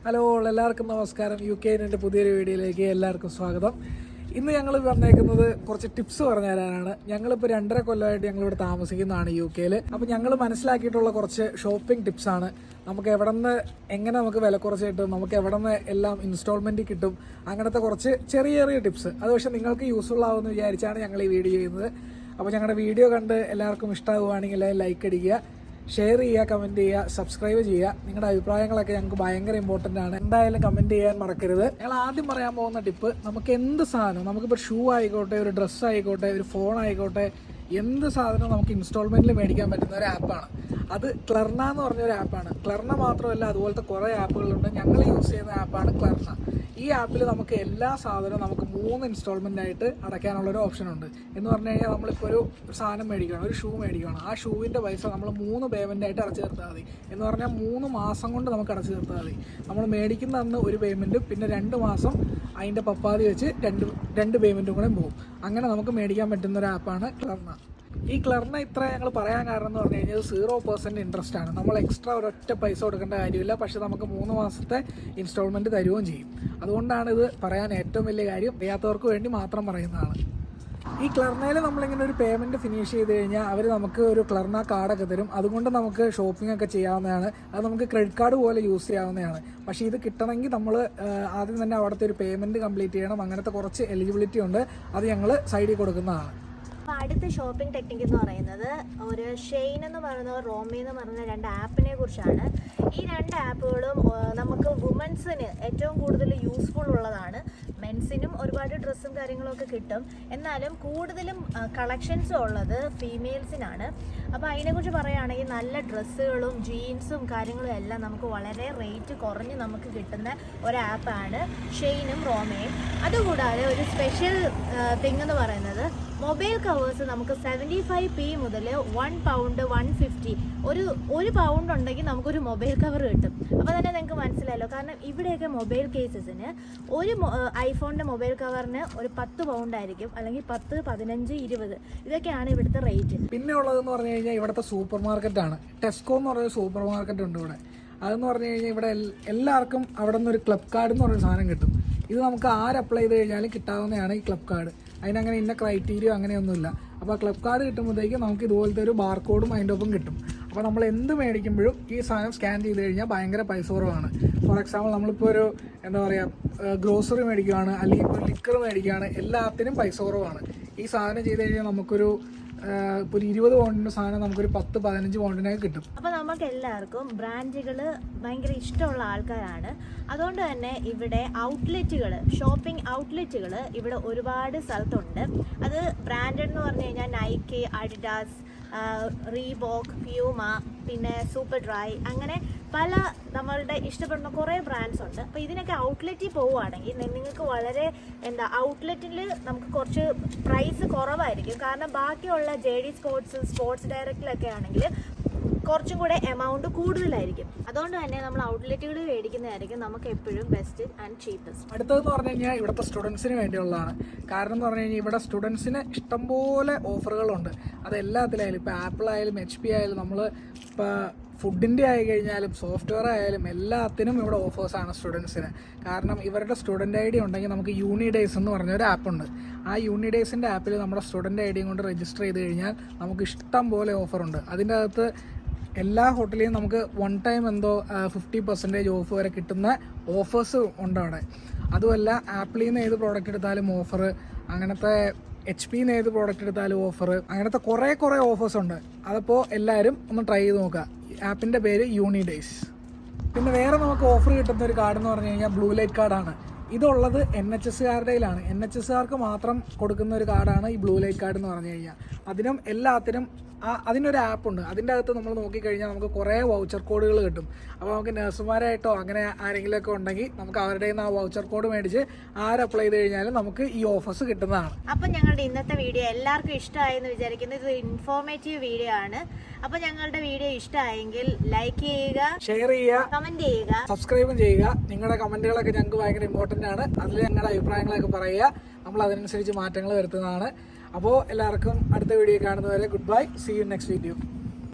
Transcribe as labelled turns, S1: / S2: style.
S1: Hello എല്ലാവർക്കും നമസ്കാരം. UK-ൻ്റെ പുതിയൊരു വീഡിയോയിലേക്ക് എല്ലാവർക്കും സ്വാഗതം. ഇന്ന് ഞങ്ങൾ പറഞ്ഞേക്കുന്നത് കുറച്ച് ടിപ്സ് പറഞ്ഞു തരാനാണ്. ഞങ്ങളിപ്പോൾ 2.5 കൊല്ലമായിട്ട് ഞങ്ങളിവിടെ താമസിക്കുന്നതാണ് UK-ൽ. അപ്പോൾ ഞങ്ങൾ മനസ്സിലാക്കിയിട്ടുള്ള കുറച്ച് ഷോപ്പിംഗ് ടിപ്സാണ്. നമുക്ക് എവിടെ നിന്ന് എങ്ങനെ നമുക്ക് വില കുറച്ച് കിട്ടും, നമുക്ക് എവിടെ നിന്ന് എല്ലാം ഇൻസ്റ്റാൾമെൻറ്റ് കിട്ടും, അങ്ങനത്തെ കുറച്ച് ചെറിയ ചെറിയ ടിപ്സ്. അത് പക്ഷേ നിങ്ങൾക്ക് യൂസ്ഫുൾ ആവുമെന്ന് വിചാരിച്ചാണ് ഞങ്ങൾ ഈ വീഡിയോ ചെയ്യുന്നത്. അപ്പോൾ ഞങ്ങളുടെ വീഡിയോ കണ്ട് എല്ലാവർക്കും ഇഷ്ടമാവുകയാണെങ്കിൽ ലൈക്ക് അടിക്കുക, ഷെയർ ചെയ്യുക, കമൻറ്റ് ചെയ്യുക, സബ്സ്ക്രൈബ് ചെയ്യുക. നിങ്ങളുടെ അഭിപ്രായങ്ങളൊക്കെ ഞങ്ങൾക്ക് ഭയങ്കര ഇമ്പോർട്ടൻ്റ് ആണ്. എന്തായാലും കമൻറ്റ് ചെയ്യാൻ മറക്കരുത്. ഞങ്ങൾ ആദ്യം പറയാൻ പോകുന്ന ടിപ്പ്, നമുക്ക് എന്ത് സാധനം, നമുക്കിപ്പോൾ ഷൂ ആയിക്കോട്ടെ, ഒരു ഡ്രസ്സ് ആയിക്കോട്ടെ, ഒരു ഫോൺ ആയിക്കോട്ടെ, എന്ത് സാധനം നമുക്ക് ഇൻസ്റ്റാൾമെൻറ്റിൽ മേടിക്കാൻ പറ്റുന്ന ഒരു ആപ്പാണ്. അത് ക്ലർണ എന്ന് പറഞ്ഞൊരു ആപ്പാണ്. ക്ലർണ മാത്രമല്ല, അതുപോലത്തെ കുറേ ആപ്പുകളുണ്ട്. ഞങ്ങൾ യൂസ് ചെയ്യുന്ന ആപ്പാണ് ക്ലർണ. ഈ ആപ്പിൽ നമുക്ക് എല്ലാ സാധനവും നമുക്ക് 3 ഇൻസ്റ്റാൾമെൻ്റ് ആയിട്ട് അടയ്ക്കാനുള്ളൊരു ഓപ്ഷൻ ഉണ്ട്. എന്ന് പറഞ്ഞു കഴിഞ്ഞാൽ നമ്മളിപ്പോൾ ഒരു സാധനം മേടിക്കണം, ഒരു ഷൂ മേടിക്കണം, ആ ഷൂവിൻ്റെ പൈസ നമ്മൾ 3 പേയ്മെൻ്റ് ആയിട്ട് അടച്ചു തീർത്താൽ മതി. എന്ന് പറഞ്ഞാൽ 3 മാസം കൊണ്ട് നമുക്ക് അടച്ചു തീർത്താൽ മതി. നമ്മൾ മേടിക്കുന്ന അന്ന് ഒരു പേയ്മെൻറ്റും പിന്നെ 2 മാസം അതിൻ്റെ പപ്പാതി വെച്ച് രണ്ട് പേയ്മെൻറ്റും കൂടെ പോകും. അങ്ങനെ നമുക്ക് മേടിക്കാൻ പറ്റുന്ന ഒരു ആപ്പാണ് ക്ലർണ. ഈ ക്ലർണ ഇത്ര ഞങ്ങൾ പറയാൻ കാരണം എന്ന് പറഞ്ഞു കഴിഞ്ഞാൽ 0% ഇൻട്രസ്റ്റ് ആണ്. നമ്മൾ എക്സ്ട്രാ ഒരൊറ്റ പൈസ കൊടുക്കേണ്ട കാര്യമില്ല. പക്ഷേ നമുക്ക് 3 മാസത്തെ ഇൻസ്റ്റാൾമെൻറ്റ് തരുകയും ചെയ്യും. അതുകൊണ്ടാണ് ഇത് പറയാൻ ഏറ്റവും വലിയ കാര്യം. അറിയാത്തവർക്ക് വേണ്ടി മാത്രം പറയുന്നതാണ്. ഈ ക്ലർണയിൽ നമ്മളിങ്ങനെ ഒരു പേയ്മെൻറ്റ് ഫിനിഷ് ചെയ്ത് കഴിഞ്ഞാൽ അവർ നമുക്ക് ഒരു ക്ലർണ കാർഡൊക്കെ തരും. അതുകൊണ്ട് നമുക്ക് ഷോപ്പിംഗ് ഒക്കെ ചെയ്യാവുന്നതാണ്. അത് നമുക്ക് ക്രെഡിറ്റ് കാർഡ് പോലെ യൂസ് ചെയ്യാവുന്നതാണ്. പക്ഷേ ഇത് കിട്ടണമെങ്കിൽ നമ്മൾ ആദ്യം തന്നെ അവിടുത്തെ ഒരു പേയ്മെൻറ്റ് കംപ്ലീറ്റ് ചെയ്യണം. അങ്ങനത്തെ കുറച്ച് എലിജിബിലിറ്റി ഉണ്ട്. അത് ഞങ്ങൾ സൈഡിൽ കൊടുക്കുന്നതാണ്.
S2: അപ്പോൾ അടുത്ത ഷോപ്പിംഗ് ടെക്നിക്ക് എന്ന് പറയുന്നത് ഒരു ഷെയിൻ എന്ന് പറയുന്ന റോമി എന്ന് പറയുന്ന 2 ആപ്പിനെ കുറിച്ചാണ്. ഈ 2 ആപ്പുകളും നമുക്ക് വുമൻസിന് ഏറ്റവും കൂടുതൽ യൂസ്ഫുൾ ഉള്ളതാണ്. മെൻസിനും ഒരുപാട് ഡ്രസ്സും കാര്യങ്ങളൊക്കെ കിട്ടും. എന്നാലും കൂടുതലും കളക്ഷൻസും ഉള്ളത് ഫീമെയിൽസിനാണ്. അപ്പോൾ അതിനെക്കുറിച്ച് പറയുകയാണെങ്കിൽ നല്ല ഡ്രസ്സുകളും ജീൻസും കാര്യങ്ങളും എല്ലാം നമുക്ക് വളരെ റേറ്റ് കുറഞ്ഞ് നമുക്ക് കിട്ടുന്ന ഒരു ആപ്പാണ് ഷെയിനും റോമയും. അതുകൂടാതെ ഒരു സ്പെഷ്യൽ തിങ് എന്ന് പറയുന്നത് മൊബൈൽ കവേഴ്സ് നമുക്ക് 75p മുതൽ £1 150 ഒരു പൗണ്ട് ഉണ്ടെങ്കിൽ നമുക്കൊരു മൊബൈൽ കവർ കിട്ടും. അപ്പോൾ തന്നെ നിങ്ങൾക്ക് മനസ്സിലായല്ലോ. കാരണം ഇവിടെയൊക്കെ മൊബൈൽ കേസസിന് ഒരു ഐഫോണിൻ്റെ മൊബൈൽ കവറിന് ഒരു 10 പൗണ്ട് ആയിരിക്കും, അല്ലെങ്കിൽ 10, 15, 20 ഇതൊക്കെയാണ് ഇവിടുത്തെ റേറ്റ്.
S1: പിന്നെ ഉള്ളതെന്ന് പറഞ്ഞു കഴിഞ്ഞാൽ ഇവിടുത്തെ സൂപ്പർ മാർക്കറ്റാണ്. ടെസ്കോ എന്ന് പറയുന്ന സൂപ്പർ മാർക്കറ്റ് ഉണ്ട് ഇവിടെ. അതെന്ന് പറഞ്ഞു കഴിഞ്ഞാൽ ഇവിടെ എല്ലാവർക്കും അവിടെ നിന്ന് ഒരു ക്ലബ് കാർഡ് എന്ന് പറയുന്ന സാധനം കിട്ടും. ഇത് നമുക്ക് അപ്ലൈ ചെയ്ത് കഴിഞ്ഞാലും കിട്ടാവുന്നതാണ് ഈ ക്ലബ് കാർഡ്. അതിനങ്ങനെ ഇന്ന ക്രൈറ്റീരിയ അങ്ങനെയൊന്നുമില്ല. അപ്പോൾ ക്ലബ് കാർഡ് കിട്ടുമ്പോഴത്തേക്കും നമുക്ക് ഇതുപോലത്തെ ഒരു ബാർകോഡും അതിൻ്റെ ഒപ്പം കിട്ടും. അപ്പോൾ നമ്മൾ എന്ത് മേടിക്കുമ്പോഴും ഈ സാധനം സ്കാൻ ചെയ്ത് കഴിഞ്ഞാൽ ഭയങ്കര പൈസ കുറവാണ്. ഫോർ എക്സാമ്പിൾ നമ്മളിപ്പോൾ ഒരു ഗ്രോസറി മേടിക്കുകയാണ്, അല്ലെങ്കിൽ ഇപ്പോൾ ലിക്കർ മേടിക്കുകയാണ്, എല്ലാത്തിനും പൈസ കുറവാണ്. ഈ സാധനം ചെയ്ത് കഴിഞ്ഞാൽ നമുക്കൊരു ഇപ്പോൾ ഒരു 20 പൗണ്ടിൻ്റെ സാധനം നമുക്കൊരു 10-15 പൗണ്ടിനൊക്കെ കിട്ടും.
S2: അപ്പോൾ നമുക്ക് എല്ലാവർക്കും ബ്രാൻഡുകൾ ഭയങ്കര ഇഷ്ടമുള്ള ആൾക്കാരാണ്. അതുകൊണ്ട് തന്നെ ഇവിടെ ഔട്ട്ലെറ്റുകൾ, ഷോപ്പിംഗ് ഔട്ട്ലെറ്റുകൾ ഇവിടെ ഒരുപാട് സ്ഥലത്തുണ്ട്. അത് ബ്രാൻഡഡ് എന്ന് പറഞ്ഞു കഴിഞ്ഞാൽ നൈക്കി, അഡിഡാസ്, റീബോക്ക്, പ്യൂമ, പിന്നെ സൂപ്പർ ഡ്രൈ, അങ്ങനെ പല നമ്മളുടെ ഇഷ്ടപ്പെടുന്ന കുറേ ബ്രാൻഡ്സ് ഉണ്ട്. അപ്പോൾ ഇതിനൊക്കെ ഔട്ട്ലെറ്റിൽ പോവുകയാണെങ്കിൽ നിങ്ങൾക്ക് വളരെ ഔട്ട്ലെറ്റിൽ നമുക്ക് കുറച്ച് പ്രൈസ് കുറവായിരിക്കും. കാരണം ബാക്കിയുള്ള JD സ്പോർട്സ് ഡയറക്റ്റിലൊക്കെ ആണെങ്കിൽ കുറച്ചും കൂടെ എമൗണ്ട് കൂടുതലായിരിക്കും. അതുകൊണ്ട് തന്നെ നമ്മൾ ഔട്ട്ലെറ്റുകളിൽ മേടിക്കുന്നതായിരിക്കും നമുക്ക് എപ്പോഴും ബെസ്റ്റ് ആൻഡ് ചീപ്പസ്റ്റ്.
S1: അടുത്തതെന്ന് പറഞ്ഞു കഴിഞ്ഞാൽ ഇവിടുത്തെ സ്റ്റുഡൻസിന് വേണ്ടിയുള്ളതാണ്. കാരണം എന്ന് പറഞ്ഞു കഴിഞ്ഞാൽ ഇവിടെ സ്റ്റുഡൻസിന് ഇഷ്ടംപോലെ ഓഫറുകളുണ്ട്. അത് എല്ലാത്തിലായാലും, ഇപ്പോൾ ആപ്പിൾ ആയാലും HP ആയാലും, നമ്മൾ ഇപ്പോൾ ഫുഡിൻ്റെ ആയി കഴിഞ്ഞാലും സോഫ്റ്റ്വെയർ ആയാലും എല്ലാത്തിനും ഇവിടെ ഓഫേഴ്സാണ് സ്റ്റുഡൻസിന്. കാരണം ഇവരുടെ സ്റ്റുഡൻറ്റ് ID ഉണ്ടെങ്കിൽ നമുക്ക് യൂണിഡേയ്സ് എന്ന് പറഞ്ഞൊരു ആപ്പുണ്ട്. ആ യൂണിഡേയ്സിൻ്റെ ആപ്പിൽ നമ്മുടെ സ്റ്റുഡൻറ്റ് ID കൊണ്ട് രജിസ്റ്റർ ചെയ്ത് കഴിഞ്ഞാൽ നമുക്ക് ഇഷ്ടം പോലെ ഓഫറുണ്ട്. അതിൻ്റെ അകത്ത് എല്ലാ ഹോട്ടലിലും നമുക്ക് 1 ടൈം എന്തോ 50% ഓഫ് വരെ കിട്ടുന്ന ഓഫേഴ്സ് ഉണ്ട് അവിടെ. അതുമല്ല ആപ്പിളിൽ നിന്ന് ഏത് പ്രോഡക്റ്റ് എടുത്താലും ഓഫർ, അങ്ങനത്തെ HP നിന്ന് ഏത് പ്രോഡക്റ്റ് എടുത്താലും ഓഫർ, അങ്ങനത്തെ കുറേ ഓഫേഴ്സ് ഉണ്ട്. അതപ്പോൾ എല്ലാവരും ഒന്ന് ട്രൈ ചെയ്ത് നോക്കുക. ആപ്പിൻ്റെ പേര് യൂണിഡേയ്സ്. പിന്നെ വേറെ നമുക്ക് ഓഫർ കിട്ടുന്ന ഒരു കാർഡ് എന്ന് പറഞ്ഞു കഴിഞ്ഞാൽ ബ്ലൂ ലൈറ്റ് കാർഡാണ്. ഇതുള്ളത് NHSകാരുടെ കയ്യിലാണ്. NHSകാർക്ക് മാത്രം കൊടുക്കുന്ന ഒരു കാർഡാണ് ഈ ബ്ലൂ ലൈറ്റ് കാർഡ് എന്ന് പറഞ്ഞു കഴിഞ്ഞാൽ. അതിനും എല്ലാത്തിനും അതിനൊരു ആപ്പുണ്ട്. അതിൻ്റെ അകത്ത് നമ്മൾ നോക്കിക്കഴിഞ്ഞാൽ നമുക്ക് കുറേ വൗച്ചർ കോഡുകൾ കിട്ടും. അപ്പോൾ നമുക്ക് നഴ്സുമാരായിട്ടോ അങ്ങനെ ആരെങ്കിലുമൊക്കെ ഉണ്ടെങ്കിൽ നമുക്ക് അവരുടെ നിന്ന് ആ വൗച്ചർ കോഡ് മേടിച്ച് അപ്ലൈ ചെയ്ത് കഴിഞ്ഞാലും നമുക്ക് ഈ ഓഫേഴ്സ് കിട്ടുന്നതാണ്.
S2: അപ്പം ഞങ്ങളുടെ ഇന്നത്തെ വീഡിയോ എല്ലാവർക്കും ഇഷ്ടമായെന്ന് വിചാരിക്കുന്നു. ഇത് ഇൻഫോർമേറ്റീവ് വീഡിയോ ആണ്. അപ്പോൾ ഞങ്ങളുടെ വീഡിയോ ഇഷ്ടമായെങ്കിൽ ലൈക്ക് ചെയ്യുക,
S1: ഷെയർ ചെയ്യുക,
S2: കമന്റ് ചെയ്യുക,
S1: സബ്സ്ക്രൈബും ചെയ്യുക. നിങ്ങളുടെ കമന്റുകളൊക്കെ ഞങ്ങൾക്ക് ഭയങ്കര ഇമ്പോർട്ടൻ്റ് ആണ്. അതിൽ ഞങ്ങളുടെ അഭിപ്രായങ്ങളൊക്കെ പറയുക. നമ്മൾ അതിനനുസരിച്ച് മാറ്റങ്ങൾ വരുത്തുന്നതാണ്. അപ്പോൾ എല്ലാവർക്കും അടുത്ത വീഡിയോ കാണുന്നവരെ good bye. See you next video.